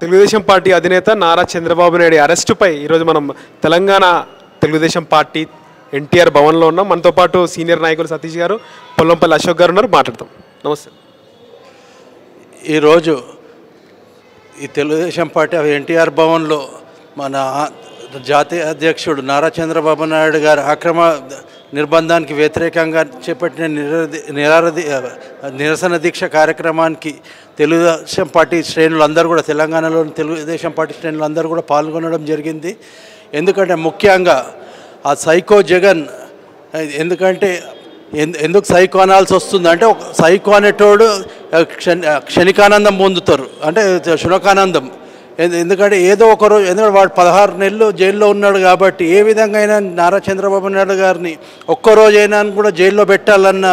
Telugu Desam party అధినేత నారా చంద్రబాబు నాయుడు అరెస్టుపై ఈరోజు మనం తెలంగాణ తెలుగుదేశం పార్టీ ఎన్టీఆర్ భవన్లో ఉన్నాం. మనతో పాటు సీనియర్ నాయకులు సతీష్ గారు, పొల్లంపల్లి అశోక్ గారు ఉన్నారు. మాట్లాడతాం. నమస్తే. ఈరోజు ఈ తెలుగుదేశం పార్టీ ఎన్టీఆర్ భవన్లో మన జాతీయ అధ్యక్షుడు నారా చంద్రబాబు నాయుడు గారి అక్రమ నిర్బంధానికి వ్యతిరేకంగా చేపట్టిన నిరసన దీక్ష కార్యక్రమానికి తెలుగుదేశం పార్టీ శ్రేణులందరూ కూడా, తెలంగాణలోని తెలుగుదేశం పార్టీ శ్రేణులందరూ కూడా పాల్గొనడం జరిగింది. ఎందుకంటే ముఖ్యంగా ఆ సైకో జగన్, ఎందుకంటే ఎందుకు సైకో అనాల్సి వస్తుంది అంటే, ఒక సైకో అనేటోడు క్షణికానందం పొందుతారు, అంటే శునకానందం. ఎందుకంటే ఏదో ఒకరోజు, ఎందుకంటే వాడు 16 నెలలు జైల్లో ఉన్నాడు కాబట్టి ఏ విధంగా అయినా నారా చంద్రబాబు నాయుడు గారిని ఒక్కరోజైనా కూడా జైల్లో పెట్టాలన్న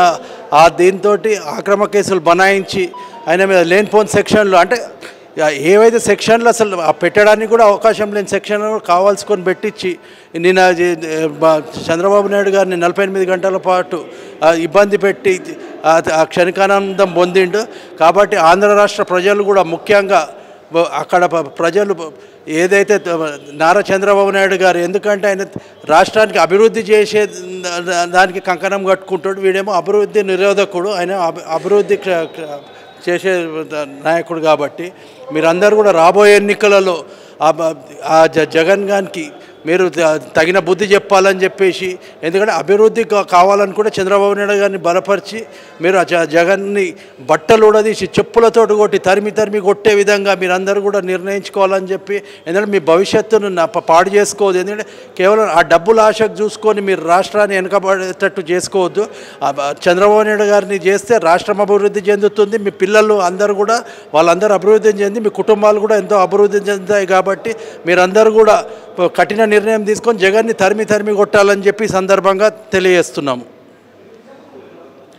ఆ దీంతో అక్రమ కేసులు బనాయించి ఆయన మీద లేనిపోని సెక్షన్లు, అంటే ఏవైతే సెక్షన్లు అసలు పెట్టడానికి కూడా అవకాశం లేని సెక్షన్లు కావాల్సుకొని పెట్టించి నిన్న చంద్రబాబు నాయుడు గారిని 48 గంటల పాటు ఇబ్బంది పెట్టి ఆ క్షణికానందం పొందిండు. కాబట్టి ఆంధ్ర రాష్ట్ర ప్రజలు కూడా, ముఖ్యంగా అక్కడ ప్రజలు ఏదైతే నారా చంద్రబాబు నాయుడు గారు, ఎందుకంటే ఆయన రాష్ట్రానికి అభివృద్ధి చేసే దానికి కంకణం కట్టుకుంటాడు, వీడేమో అభివృద్ధి నిరోధకుడు, ఆయన అభివృద్ధి చేసే నాయకుడు. కాబట్టి మీరందరూ కూడా రాబోయే ఎన్నికలలో ఆ జగన్ గారికి మీరు తగిన బుద్ధి చెప్పాలని చెప్పేసి, ఎందుకంటే అభివృద్ధి కావాలని కూడా చంద్రబాబు నాయుడు గారిని బలపరిచి మీరు జగన్ని బట్టలు ఉడదీసి చెప్పులతోటి కొట్టి తరిమి కొట్టే విధంగా మీరందరూ కూడా నిర్ణయించుకోవాలని చెప్పి, ఎందుకంటే మీ భవిష్యత్తును పాడు చేసుకోవద్దు. ఎందుకంటే కేవలం ఆ డబ్బుల ఆశకు చూసుకొని మీరు రాష్ట్రాన్ని వెనకబడేటట్టు చేసుకోవద్దు. చంద్రబాబు నాయుడు గారిని చేస్తే రాష్ట్రం అభివృద్ధి చెందుతుంది, మీ పిల్లలు అందరూ కూడా వాళ్ళందరూ అభివృద్ధి చెంది మీ కుటుంబాలు కూడా ఎంతో అభివృద్ధి చెందుతాయి. కాబట్టి మీరందరూ కూడా కఠిన నిర్ణయం తీసుకొని జగన్ని తరిమి కొట్టాలని చెప్పి సందర్భంగా తెలియజేస్తున్నాము.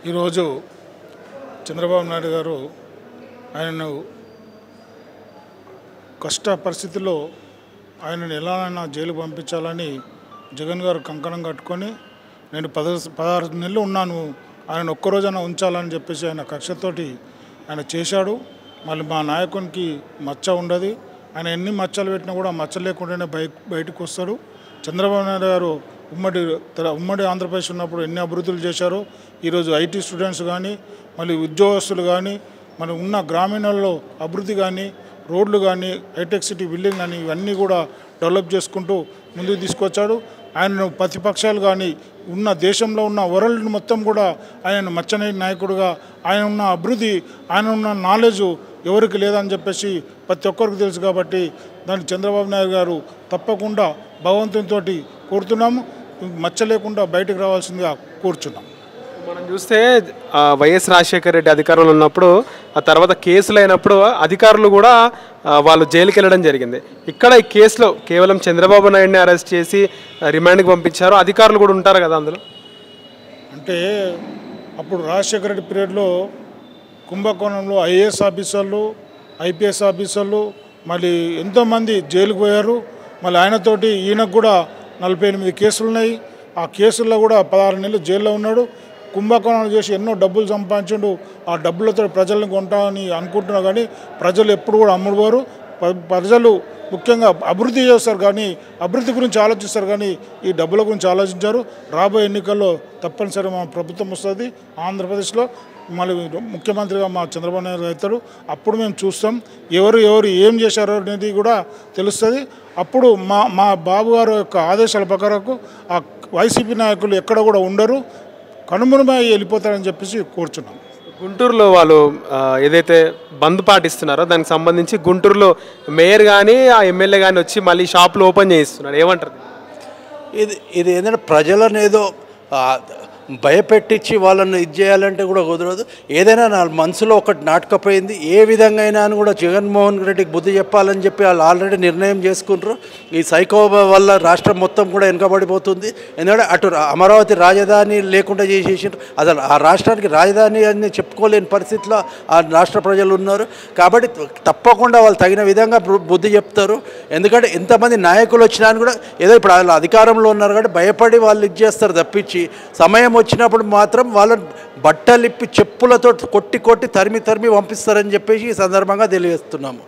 ఈరోజు చంద్రబాబు నాయుడు గారు ఆయనను కష్ట పరిస్థితుల్లో ఆయనను ఎలానైనా జైలు పంపించాలని జగన్ గారు కంకణం కట్టుకొని, నేను 16 నెలలు ఉన్నాను, ఆయన ఒక్కరోజైనా ఉంచాలని చెప్పేసి ఆయన కక్షతోటి ఆయన చేశాడు. మళ్ళీ మా నాయకునికి మచ్చ ఉండదు, ఆయన ఎన్ని మచ్చలు పెట్టినా కూడా మచ్చ లేకుండానే బయటకు వస్తాడు. చంద్రబాబు నాయుడు గారు ఉమ్మడి ఆంధ్రప్రదేశ్ ఉన్నప్పుడు ఎన్ని అభివృద్ధులు చేశారో, ఈరోజు ఐటీ స్టూడెంట్స్ కానీ, మళ్ళీ ఉద్యోగస్తులు కానీ, మన ఉన్న గ్రామీణాల్లో అభివృద్ధి కానీ, రోడ్లు కానీ, హైటెక్ సిటీ బిల్డింగ్ కానీ, ఇవన్నీ కూడా డెవలప్ చేసుకుంటూ ముందుకు తీసుకొచ్చాడు. ఆయనను ప్రతిపక్షాలు కానీ, ఉన్న దేశంలో ఉన్న వరల్డ్ మొత్తం కూడా ఆయన మచ్చని నాయకుడుగా, ఆయన ఉన్న అభివృద్ధి, ఆయన ఉన్న నాలెడ్జ్ ఎవరికి లేదని చెప్పేసి ప్రతి ఒక్కరికి తెలుసు. కాబట్టి దాన్ని చంద్రబాబు నాయుడు గారు తప్పకుండా భగవంతునితో కోరుతున్నాము, మచ్చ లేకుండా బయటకు రావాల్సిందిగా కోరుచున్నాం. మనం చూస్తే వైఎస్ రాజశేఖర రెడ్డి అధికారంలో ఉన్నప్పుడు, ఆ తర్వాత కేసులు అయినప్పుడు అధికారులు కూడా వాళ్ళు జైలుకి వెళ్ళడం జరిగింది. ఇక్కడ ఈ కేసులో కేవలం చంద్రబాబు నాయుడిని అరెస్ట్ చేసి రిమాండ్కి పంపించారు, అధికారులు కూడా ఉంటారు కదా అందులో. అంటే అప్పుడు రాజశేఖర రెడ్డి పీరియడ్లో కుంభకోణంలో ఐఏఎస్ ఆఫీసర్లు, ఐపీఎస్ ఆఫీసర్లు, మళ్ళీ ఎంతోమంది జైలుకు పోయారు. మళ్ళీ ఆయనతోటి ఈయనకు కూడా 48 కేసులు ఉన్నాయి. ఆ కేసుల్లో కూడా 16 నెలలు జైల్లో ఉన్నాడు. కుంభకోణాలు చేసి ఎన్నో డబ్బులు సంపాదించుండు. ఆ డబ్బులతో ప్రజలను కొంటామని అనుకుంటున్నా కానీ ప్రజలు ఎప్పుడు కూడా అమ్ముడుపోరు. ప్రజలు ముఖ్యంగా అభివృద్ధి చేస్తారు కానీ, అభివృద్ధి గురించి ఆలోచిస్తారు కానీ ఈ డబ్బుల గురించి ఆలోచించారు. రాబోయే ఎన్నికల్లో తప్పనిసరిగా మా ప్రభుత్వం వస్తుంది ఆంధ్రప్రదేశ్లో. మళ్ళీ ముఖ్యమంత్రిగా మా చంద్రబాబు నాయుడు అవుతాడు. అప్పుడు మేము చూస్తాం ఎవరు ఏం చేశారో అనేది కూడా తెలుస్తుంది. అప్పుడు మా బాబు గారు యొక్క ఆదేశాల ప్రకారం ఆ వైసీపీ నాయకులు ఎక్కడ కూడా ఉండరు, కనుమరుమై వెళ్ళిపోతారని చెప్పేసి కోరుచున్నాం. గుంటూరులో వాళ్ళు ఏదైతే బంద్ పాటిస్తున్నారో దానికి సంబంధించి గుంటూరులో మేయర్ కానీ ఆ ఎమ్మెల్యే కానీ వచ్చి మళ్ళీ షాపులు ఓపెన్ చేయిస్తున్నారు, ఏమంటారు? ఇది ఏంటంటే ప్రజలను ఏదో భయపెట్టించి వాళ్ళని ఇది చేయాలంటే కూడా కుదరదు. ఏదైనా నా మనసులో ఒకటి నాటకపోయింది, ఏ విధంగా అయినా అని కూడా జగన్మోహన్ రెడ్డికి బుద్ధి చెప్పాలని చెప్పి వాళ్ళు ఆల్రెడీ నిర్ణయం చేసుకుంటారు. ఈ సైకో వల్ల రాష్ట్రం మొత్తం కూడా వెనకబడిపోతుంది. ఎందుకంటే అటు అమరావతి రాజధాని లేకుండా చేసేసారు, అసలు ఆ రాష్ట్రానికి రాజధాని అని చెప్పుకోలేని పరిస్థితిలో ఆ రాష్ట్ర ప్రజలు ఉన్నారు. కాబట్టి తప్పకుండా వాళ్ళు తగిన విధంగా బుద్ధి చెప్తారు. ఎందుకంటే ఎంతమంది నాయకులు వచ్చినా కూడా ఏదో ఇప్పుడు వాళ్ళు అధికారంలో ఉన్నారు కాబట్టి భయపడి వాళ్ళు ఇది చేస్తారు తప్పించి, సమయం వచ్చినప్పుడు మాత్రం వాళ్ళని బట్టలిప్పి చెప్పులతో కొట్టి తరిమి పంపిస్తారని చెప్పేసి ఈ సందర్భంగా తెలియజేస్తున్నాము.